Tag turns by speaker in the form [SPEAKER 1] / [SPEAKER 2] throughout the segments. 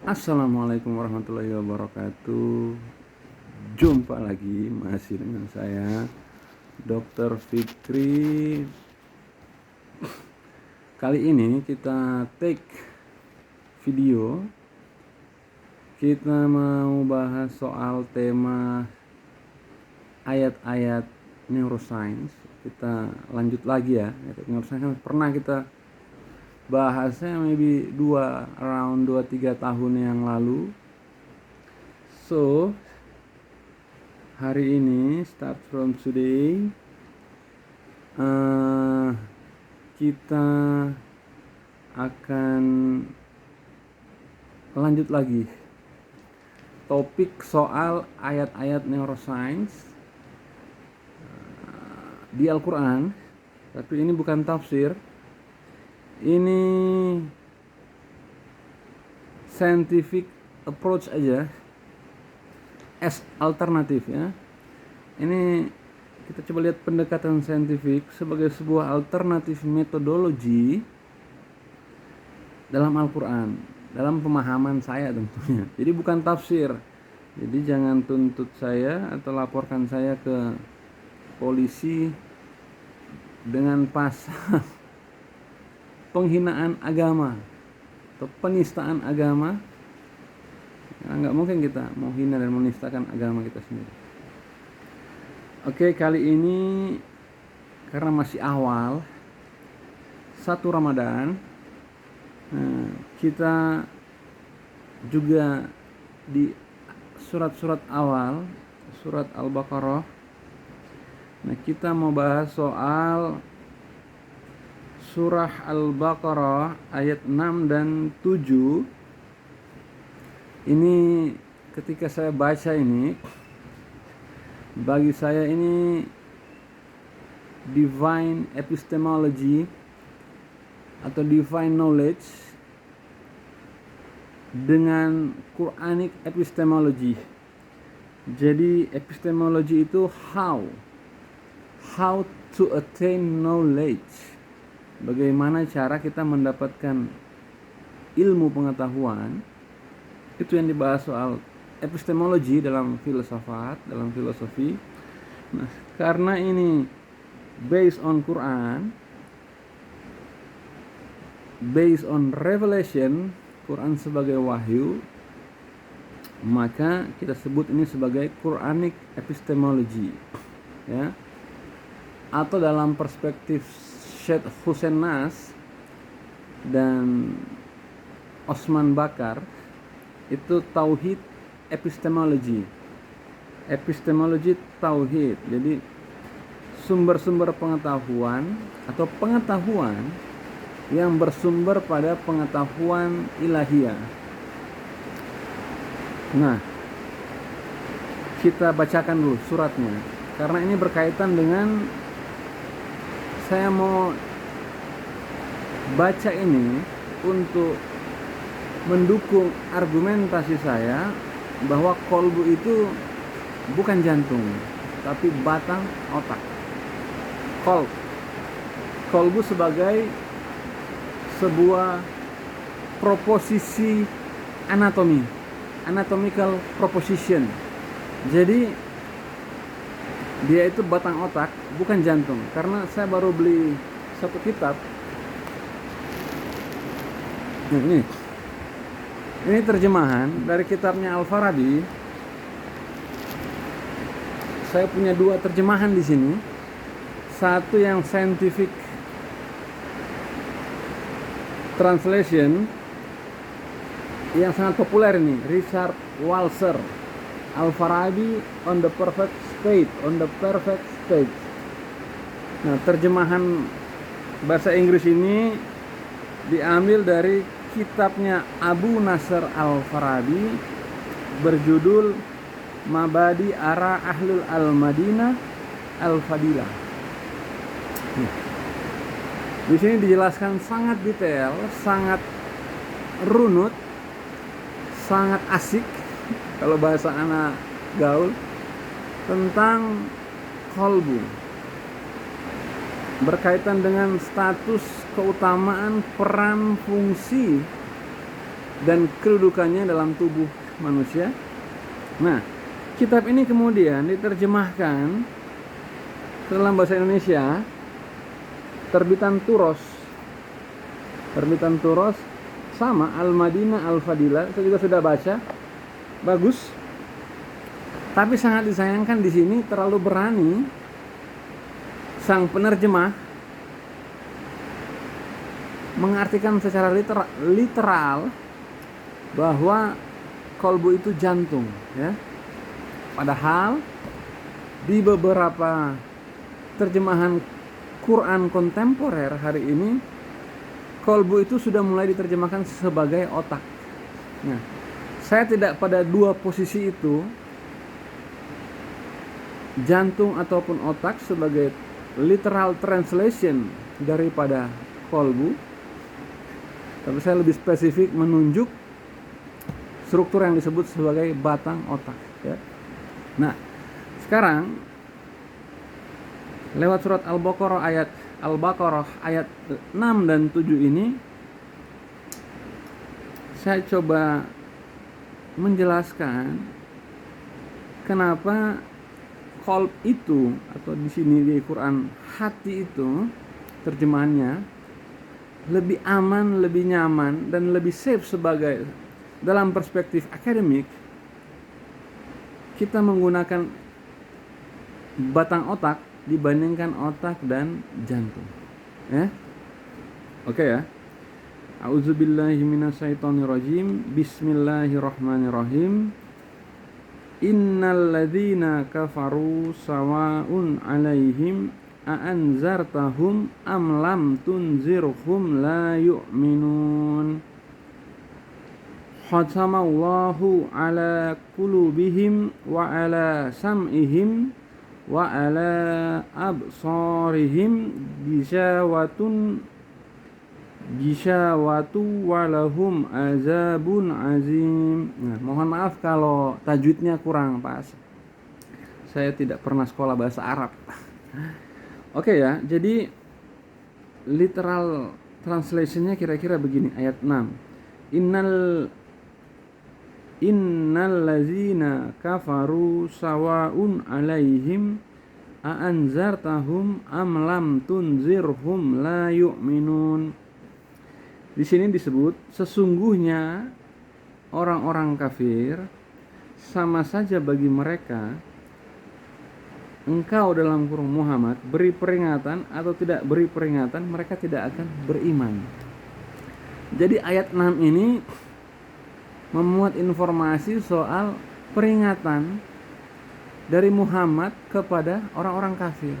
[SPEAKER 1] Assalamualaikum warahmatullahi wabarakatuh. Jumpa lagi masih dengan saya Dr. Fikri. Kali ini kita take video. Kita mau bahas soal tema ayat-ayat neuroscience. Kita lanjut lagi ya. Neuroscience kan pernah kita bahasnya maybe 2-3 tahun yang lalu. So hari ini start from today kita akan lanjut lagi topik soal ayat-ayat neuroscience di Al-Quran. Tapi ini bukan tafsir, ini scientific approach aja, as alternatif ya. Ini kita coba lihat pendekatan saintifik sebagai sebuah alternatif metodologi dalam Al-Quran, dalam pemahaman saya tentunya. Jadi bukan tafsir. Jadi jangan tuntut saya atau laporkan saya ke polisi dengan pasal penghinaan agama atau penistaan agama. Nggak mungkin kita mau hina dan menistakan agama kita sendiri. Oke, kali ini karena masih awal 1 Ramadan, kita juga di surat-surat awal, surat Al-Baqarah. Nah, kita mau bahas soal surah Al-Baqarah ayat 6 dan 7. Ini ketika saya baca ini, bagi saya ini divine epistemology atau divine knowledge dengan Quranic epistemology. Jadi epistemology itu how to attain knowledge. Bagaimana cara kita mendapatkan ilmu pengetahuan. Itu yang dibahas soal epistemologi dalam filsafat, dalam filosofi. Nah, karena ini based on Quran, based on revelation, Quran sebagai wahyu, maka kita sebut ini sebagai Quranic epistemology ya. Atau dalam perspektif Syekh Hussein Nas dan Osman Bakar, itu tauhid epistemology tauhid. Jadi sumber-sumber pengetahuan atau pengetahuan yang bersumber pada pengetahuan ilahiyah. Nah, kita bacakan dulu suratnya karena ini berkaitan dengan, saya mau baca ini untuk mendukung argumentasi saya bahwa kolbu itu bukan jantung tapi batang otak. Kolbu sebagai sebuah proposisi anatomical proposition. Jadi dia itu batang otak, bukan jantung. Karena saya baru beli satu kitab. Ini terjemahan dari kitabnya Al-Farabi. Saya punya 2 terjemahan di sini. Satu yang scientific translation yang sangat populer ini, Richard Walser, Al-Farabi on the perfect state. Nah, terjemahan bahasa Inggris ini diambil dari kitabnya Abu Nasr Al-Farabi berjudul Mabadi Ara Ahlul Al-Madinah Al-Fadilah. Di sini dijelaskan sangat detail, sangat runut, sangat asik kalau bahasa anak gaul tentang kolbu berkaitan dengan status, keutamaan, peran, fungsi dan kedudukannya dalam tubuh manusia. Nah, kitab ini kemudian diterjemahkan ke dalam bahasa Indonesia, terbitan Turos sama Al-Madinah Al-Fadilah. Saya juga sudah baca, bagus. Tapi sangat disayangkan di sini terlalu berani sang penerjemah mengartikan secara literal bahwa kolbu itu jantung, ya. Padahal di beberapa terjemahan Quran kontemporer hari ini, kolbu itu sudah mulai diterjemahkan sebagai otak. Nah, saya tidak pada dua posisi itu, jantung ataupun otak, sebagai literal translation daripada kolbu. Tapi saya lebih spesifik menunjuk struktur yang disebut sebagai batang otak, ya. Nah, sekarang lewat surat Al-Baqarah ayat 6 dan 7 ini saya coba menjelaskan kenapa qalb itu, atau di sini di Quran hati itu terjemahannya lebih aman, lebih nyaman, dan lebih safe sebagai dalam perspektif akademik kita menggunakan batang otak dibandingkan otak dan jantung. Ya. Oke ya. A'udzubillahi minasyaitonirrajim. Bismillahirrahmanirrahim. Innal ladzina kafaru sawa'un 'alaihim a'anzartahum am lam tunzirhum la yu'minun. Khatamallahu ala qulubihim wa ala sam'ihim wa ala absarihim gishawatu walahum azabun azim. Nah, mohon maaf kalau tajwidnya kurang pas. Saya tidak pernah sekolah bahasa Arab. Oke ya, jadi literal translationnya kira-kira begini, ayat 6. Innal ladzina kafaru sawa'un 'alaihim a'anzartahum am lam tunzirhum la yu'minun. Di sini disebut sesungguhnya orang-orang kafir sama saja bagi mereka engkau dalam kurung Muhammad beri peringatan atau tidak beri peringatan, mereka tidak akan beriman. Jadi ayat 6 ini memuat informasi soal peringatan dari Muhammad kepada orang-orang kafir.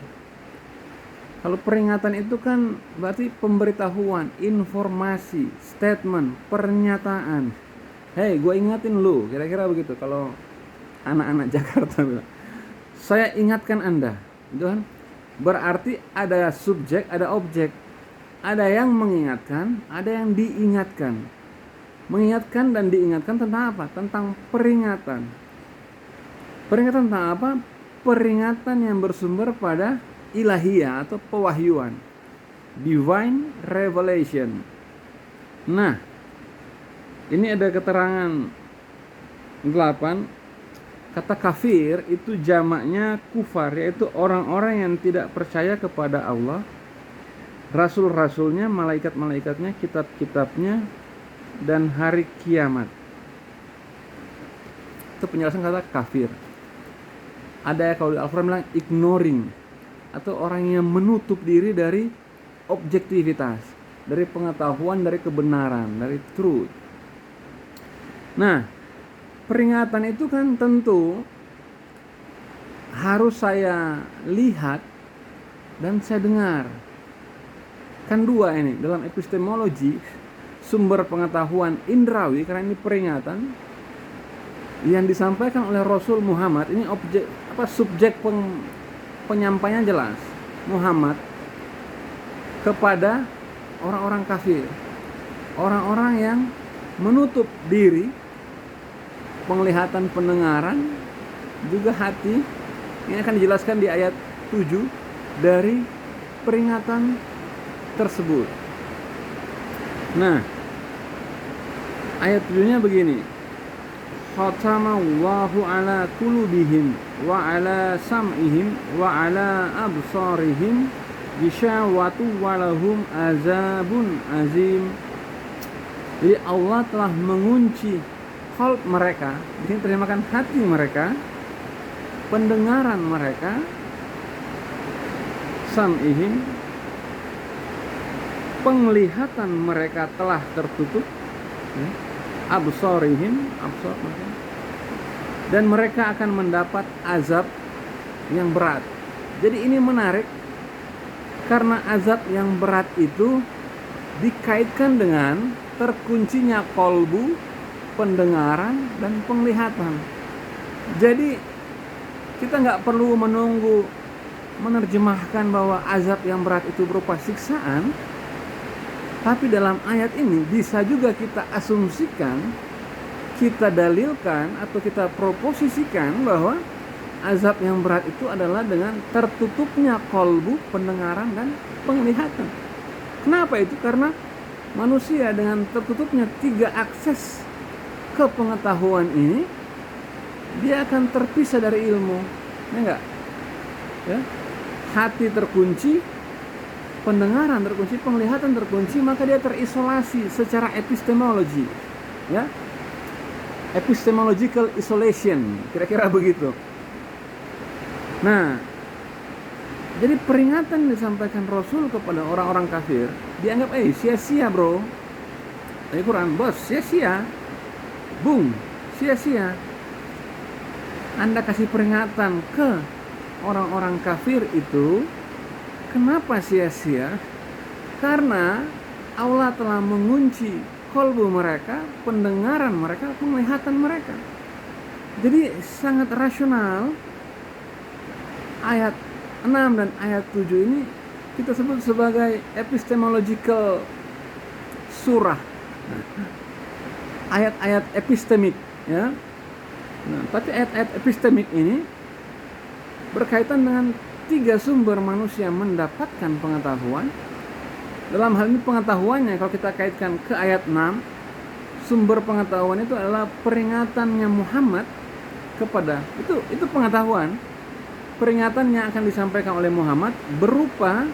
[SPEAKER 1] Kalau peringatan itu kan berarti pemberitahuan, informasi, statement, pernyataan. Hei, gue ingatin lu, kira-kira begitu kalau anak-anak Jakarta bilang. Saya ingatkan Anda, gitu kan? Berarti ada subjek, ada objek. Ada yang mengingatkan, ada yang diingatkan. Mengingatkan dan diingatkan tentang apa? Tentang peringatan. Peringatan tentang apa? Peringatan yang bersumber pada ilahiyah atau pewahyuan. Divine revelation. Nah, ini ada keterangan 8. Kata kafir itu jamaknya kufar, yaitu orang-orang yang tidak percaya kepada Allah, rasul-rasulnya, malaikat-malaikatnya, kitab-kitabnya, dan hari kiamat. Itu penjelasan kata kafir. Ada kalau di Al-Quran bilang ignoring, atau orang yang menutup diri dari objektivitas, dari pengetahuan, dari kebenaran, dari truth. Nah, peringatan itu kan tentu harus saya lihat dan saya dengar. Kan dua ini dalam epistemologi, sumber pengetahuan indrawi, karena ini peringatan yang disampaikan oleh Rasul Muhammad. Ini subjek penyampainya jelas, Muhammad kepada orang-orang kafir, orang-orang yang menutup diri, penglihatan, pendengaran, juga hati. Ini akan dijelaskan di ayat 7 dari peringatan tersebut. Nah, Ayat 7-nya begini. Khatamallahu ala qulubihim wa ala sam'ihim wa ala absarihim ghishawatu wa lahum azabun azim. Jadi Allah telah mengunci qalb mereka, di sini terjemahkan hati mereka, pendengaran mereka, sam'ihim, penglihatan mereka telah tertutup, absarihim, absar, dan mereka akan mendapat azab yang berat. Jadi ini menarik karena azab yang berat itu dikaitkan dengan terkuncinya kolbu, pendengaran, dan penglihatan. Jadi kita nggak perlu menunggu menerjemahkan bahwa azab yang berat itu berupa siksaan, tapi dalam ayat ini bisa juga kita asumsikan, kita dalilkan atau kita proposisikan bahwa azab yang berat itu adalah dengan tertutupnya kolbu, pendengaran, dan penglihatan. Kenapa itu? Karena manusia dengan tertutupnya 3 akses ke pengetahuan ini, dia akan terpisah dari ilmu, ya enggak? Ya? Hati terkunci, pendengaran terkunci, penglihatan terkunci, maka dia terisolasi secara epistemologi, ya, epistemological isolation, kira-kira begitu. Nah, jadi peringatan yang disampaikan Rasul kepada orang-orang kafir dianggap sia-sia bro. Al-Quran, bos, sia-sia, bung, sia-sia. Anda kasih peringatan ke orang-orang kafir itu, kenapa sia-sia? Karena Allah telah mengunci kolbu mereka, pendengaran mereka, penglihatan mereka. Jadi sangat rasional. Ayat 6 dan ayat 7 ini kita sebut sebagai epistemological surah. Ayat-ayat epistemik, ya. Nah, tapi ayat-ayat epistemik ini berkaitan dengan 3 sumber manusia mendapatkan pengetahuan. Dalam hal ini pengetahuannya kalau kita kaitkan ke ayat 6, sumber pengetahuan itu adalah peringatannya Muhammad kepada itu pengetahuan. Peringatan yang akan disampaikan oleh Muhammad berupa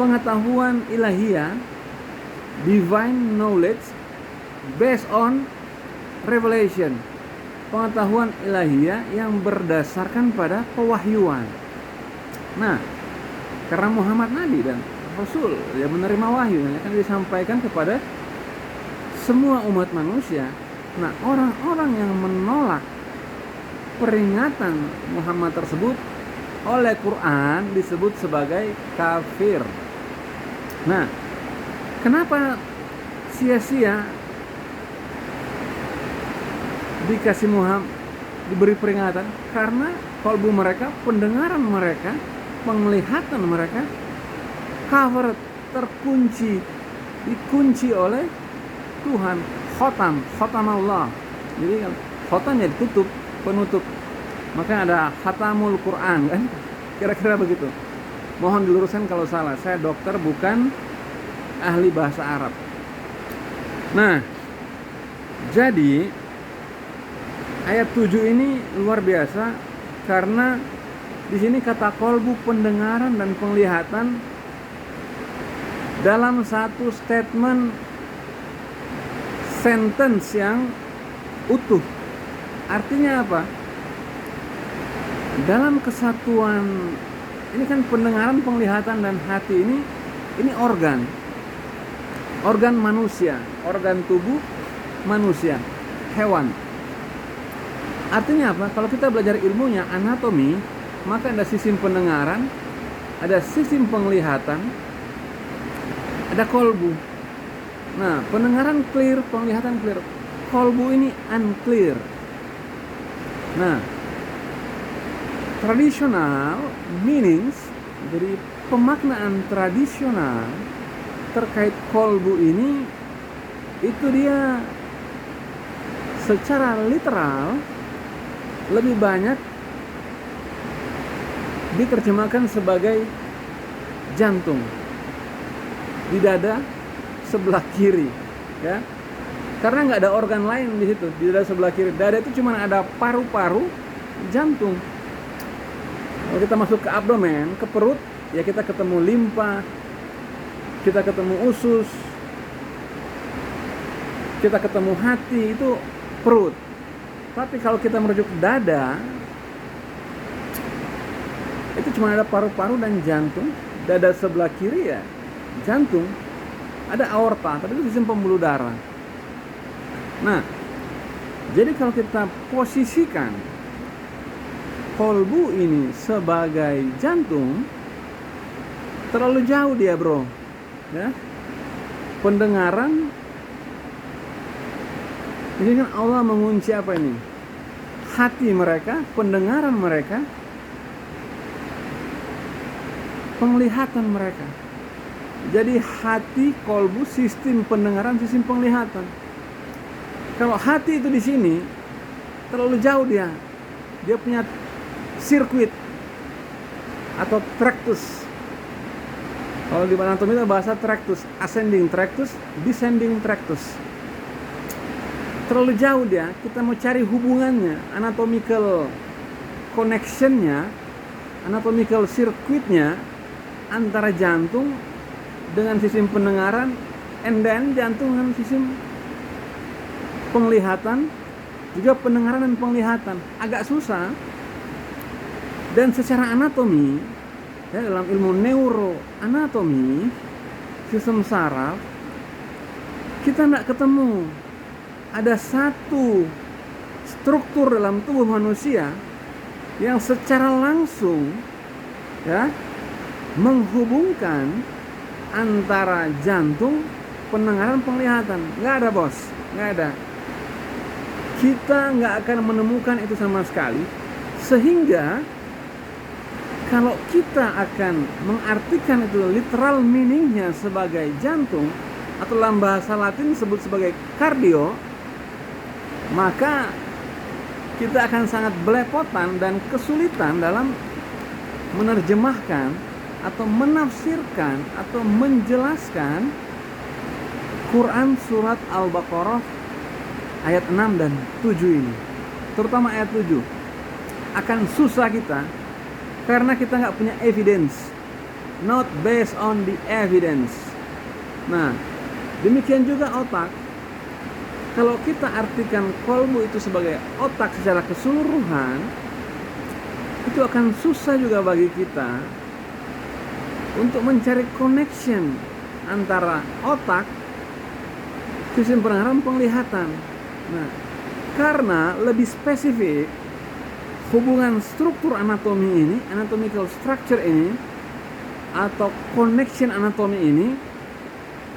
[SPEAKER 1] pengetahuan ilahiyah, divine knowledge based on revelation, pengetahuan ilahiyah yang berdasarkan pada pewahyuan. Nah, karena Muhammad Nabi dan Rasul, dia menerima wahyu yang akan disampaikan kepada semua umat manusia. Nah, orang-orang yang menolak peringatan Muhammad tersebut oleh Quran disebut sebagai kafir. Nah, kenapa sia-sia dikasih Muhammad diberi peringatan? Karena kalbu mereka, pendengaran mereka, penglihatan mereka cover, terkunci, dikunci oleh Tuhan. Khotam Allah. Jadi khotamnya ditutup, penutup. Maka ada khatamul Quran, kan? Kira-kira begitu. Mohon diluruskan kalau salah. Saya dokter, bukan ahli bahasa Arab. Nah, jadi ayat 7 ini luar biasa karena di sini kata kolbu, pendengaran, dan penglihatan dalam satu statement sentence yang utuh. Artinya apa? Dalam kesatuan ini kan pendengaran, penglihatan, dan hati ini organ manusia, organ tubuh manusia, hewan. Artinya apa? Kalau kita belajar ilmunya anatomi, maka ada sistem pendengaran, ada sistem penglihatan, ada kolbu. Nah, pendengaran clear, penglihatan clear. Kolbu ini unclear. Nah, tradisional meanings, jadi pemaknaan tradisional terkait kolbu ini, itu dia secara literal lebih banyak diterjemahkan sebagai jantung di dada sebelah kiri, ya. Karena nggak ada organ lain di situ, di dada sebelah kiri. Dada itu cuma ada paru-paru, jantung. Kalau kita masuk ke abdomen, ke perut, ya kita ketemu limpa, kita ketemu usus, kita ketemu hati, itu perut. Tapi kalau kita merujuk ke dada, itu cuma ada paru-paru dan jantung. Dada sebelah kiri ya jantung, ada aorta, tapi itu sistem pembuluh darah. Nah, jadi kalau kita posisikan kolbu ini sebagai jantung, terlalu jauh dia, bro. Ya, pendengaran. Jadi kan Allah mengunci apa ini? Hati mereka, pendengaran mereka, penglihatan mereka. Jadi hati, kolbu, sistem pendengaran, sistem penglihatan. Kalau hati itu di sini, terlalu jauh dia. Dia punya sirkuit atau tractus. Kalau di anatomi itu bahasa tractus, ascending tractus, descending tractus. Terlalu jauh dia. Kita mau cari hubungannya, anatomical connectionnya, anatomical circuitnya antara jantung dengan sistem pendengaran, and then jantung dengan sistem penglihatan, juga pendengaran dan penglihatan. Agak susah. Dan secara anatomi, ya, dalam ilmu neuroanatomi, sistem saraf, kita tidak ketemu ada satu struktur dalam tubuh manusia yang secara langsung, ya, menghubungkan antara jantung, pendengaran, penglihatan. Nggak ada, bos, nggak ada. Kita nggak akan menemukan itu sama sekali, sehingga kalau kita akan mengartikan itu literal meaningnya sebagai jantung, atau dalam bahasa Latin disebut sebagai kardio, maka kita akan sangat belepotan dan kesulitan dalam menerjemahkan atau menafsirkan atau menjelaskan Quran surat Al-Baqarah ayat 6 dan 7 ini. Terutama ayat 7. Akan susah kita karena kita nggak punya evidence. Not based on the evidence. Nah, demikian juga otak. Kalau kita artikan kolbu itu sebagai otak secara keseluruhan, itu akan susah juga bagi kita untuk mencari connection antara otak, sistem pendengaran, penglihatan. Nah, karena lebih spesifik hubungan struktur anatomi ini, anatomical structure ini, atau connection anatomi ini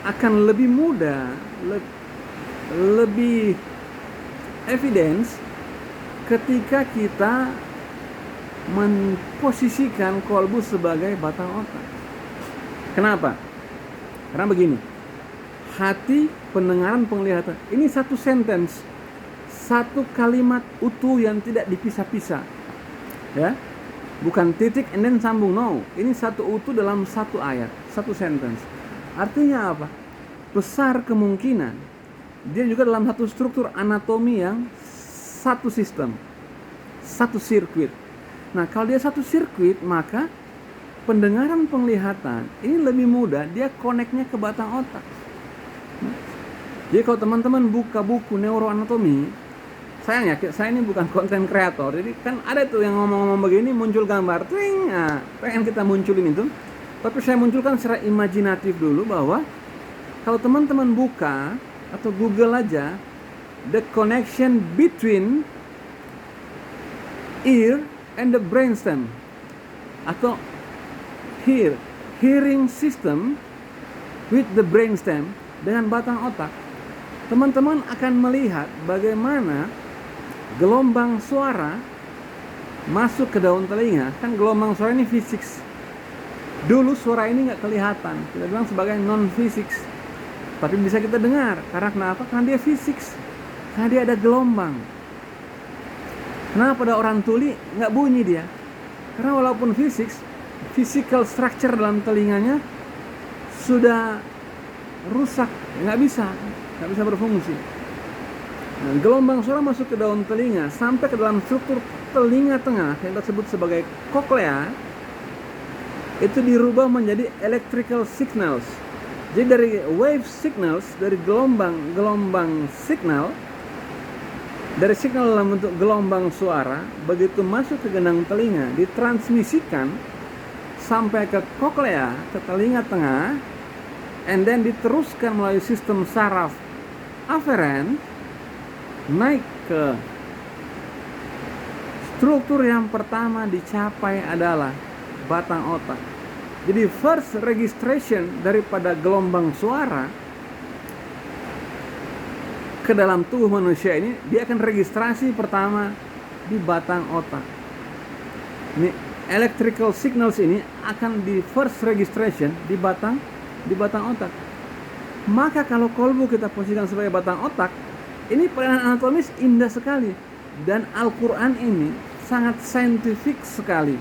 [SPEAKER 1] akan lebih mudah, lebih evidence ketika kita memposisikan kolbu sebagai batang otak. Kenapa? Karena begini, hati, pendengaran, penglihatan, ini satu sentence, satu kalimat utuh yang tidak dipisah-pisah, ya, bukan titik and then sambung, no, ini satu utuh dalam satu ayat, satu sentence. Artinya apa? Besar kemungkinan dia juga dalam satu struktur anatomi yang satu sistem, satu sirkuit. Nah, kalau dia satu sirkuit, maka pendengaran, penglihatan ini lebih mudah, dia connect-nya ke batang otak. Jadi kalau teman-teman buka buku neuroanatomi, sayangnya saya ini bukan konten kreator, jadi kan ada tuh yang ngomong-ngomong begini, muncul gambar, twing, nah, pengen kita munculin itu, tapi saya munculkan secara imajinatif dulu bahwa kalau teman-teman buka atau Google aja, the connection between ear and the brainstem, atau hearing system with the brainstem, dengan batang otak, teman-teman akan melihat bagaimana gelombang suara masuk ke daun telinga. Kan gelombang suara ini fisik. Dulu suara ini nggak kelihatan, kita bilang sebagai non-fisik, tapi bisa kita dengar. Karena kenapa? Karena dia fisik, karena dia ada gelombang. Kenapa pada orang tuli nggak bunyi dia? Karena walaupun fisik, physical structure dalam telinganya sudah rusak, nggak bisa berfungsi. Nah, gelombang suara masuk ke daun telinga sampai ke dalam struktur telinga tengah yang disebut sebagai koklea, itu dirubah menjadi electrical signals. Jadi dari wave signals, dari gelombang signal, dari signal dalam bentuk gelombang suara, begitu masuk ke gendang telinga, ditransmisikan sampai ke koklea, ke telinga tengah, and then diteruskan melalui sistem saraf aferen, naik ke struktur yang pertama dicapai adalah batang otak. Jadi first registration daripada gelombang suara ke dalam tubuh manusia ini, dia akan registrasi pertama di batang otak. Ini electrical signals ini akan di first registration di batang otak. Maka kalau kolbu kita posisikan sebagai batang otak, ini peranan anatomis indah sekali, dan Al-Quran ini sangat saintifik sekali,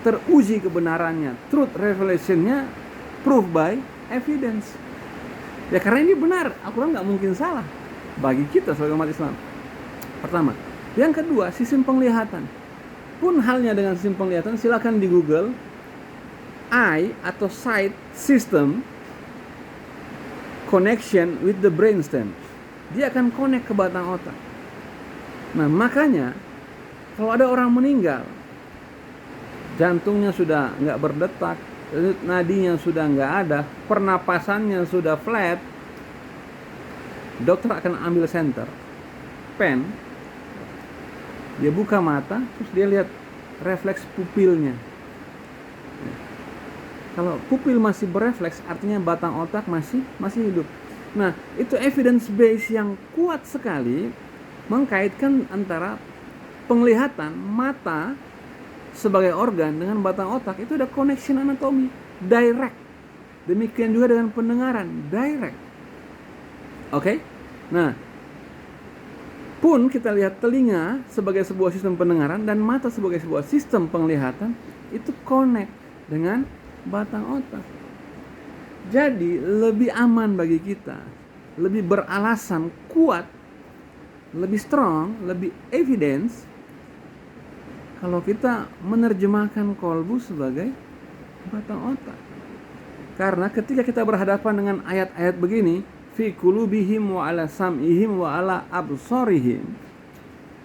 [SPEAKER 1] teruji kebenarannya, truth revelation-nya, proof by evidence. Ya karena ini benar, Al-Quran nggak mungkin salah bagi kita sebagai umat Islam. Pertama. Yang kedua, sistem penglihatan. Pun halnya dengan sistem penglihatan, silakan di Google eye atau sight system connection with the brainstem. Dia akan connect ke batang otak. Nah, makanya kalau ada orang meninggal, jantungnya sudah nggak berdetak, nadinya sudah nggak ada, pernapasannya sudah flat, dokter akan ambil senter, pen, dia buka mata, terus dia lihat refleks pupilnya. Kalau pupil masih berefleks, artinya batang otak masih hidup. Nah, itu evidence base yang kuat sekali mengkaitkan antara penglihatan mata sebagai organ dengan batang otak. Itu ada connection anatomi direct. Demikian juga dengan pendengaran direct. Oke? Nah, pun kita lihat telinga sebagai sebuah sistem pendengaran dan mata sebagai sebuah sistem penglihatan, itu connect dengan batang otak. Jadi lebih aman bagi kita, lebih beralasan kuat, lebih strong, lebih evidence kalau kita menerjemahkan kolbu sebagai batang otak. Karena ketika kita berhadapan dengan ayat-ayat begini, fi qulubihim wa ala sam'ihim wa ala absarihim,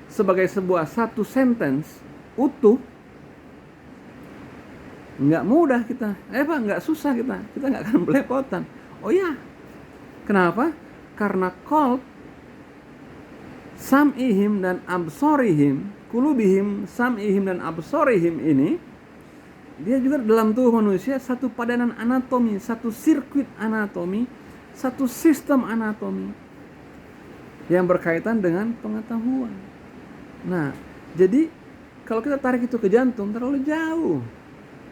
[SPEAKER 1] sebagai sebuah satu sentence utuh, nggak mudah kita, nggak susah kita nggak akan belepotan. Oh ya, kenapa? Karena qalb, sam'ihim dan absarihim, qulubihim, sam'ihim dan absarihim ini, dia juga dalam tubuh manusia satu padanan anatomi, satu sirkuit anatomi, satu sistem anatomi yang berkaitan dengan pengetahuan. Nah, jadi kalau kita tarik itu ke jantung terlalu jauh.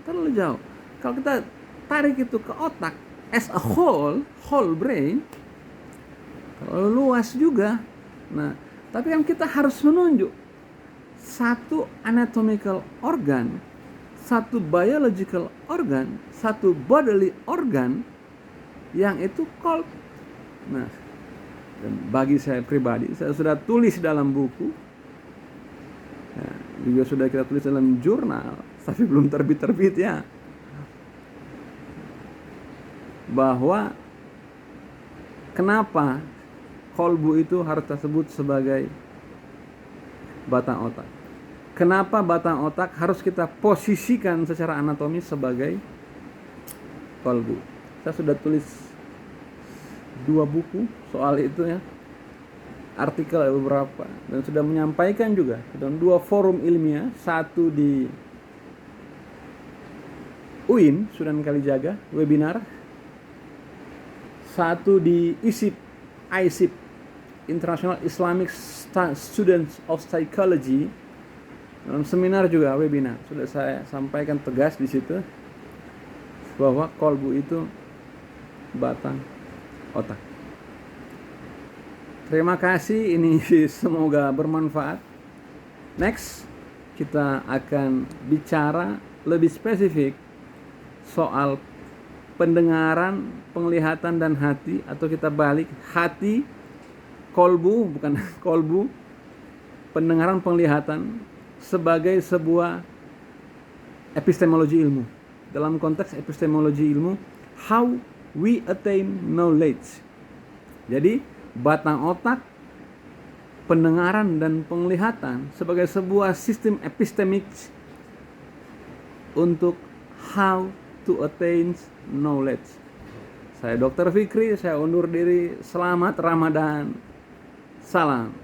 [SPEAKER 1] Kalau kita tarik itu ke otak as a whole brain, terlalu luas juga. Nah, tapi yang kita harus menunjuk satu anatomical organ, satu biological organ, satu bodily organ yang itu called. Nah, dan bagi saya pribadi, saya sudah tulis dalam buku, juga sudah kita tulis dalam jurnal, tapi belum terbit ya, bahwa kenapa kolbu itu harus tersebut sebagai batang otak. Kenapa batang otak harus kita posisikan secara anatomi sebagai kolbu. Saya sudah tulis 2 buku soal itu ya, artikel beberapa, dan sudah menyampaikan juga dalam 2 forum ilmiah, satu di UIN Sunan Kalijaga webinar, satu di ISIP International Islamic Students of Psychology, dalam seminar juga webinar. Sudah saya sampaikan tegas di situ bahwa kolbu itu batang otak. Terima kasih, ini semoga bermanfaat. Next, kita akan bicara lebih spesifik soal pendengaran, penglihatan, dan hati, atau kita balik, hati, kolbu, bukan kolbu, pendengaran penglihatan sebagai sebuah epistemologi ilmu. Dalam konteks epistemologi ilmu, how we attain knowledge. Jadi batang otak, pendengaran dan penglihatan sebagai sebuah sistem epistemik untuk how to attain knowledge. Saya Dr. Fikri, saya undur diri. Selamat Ramadan. Salam.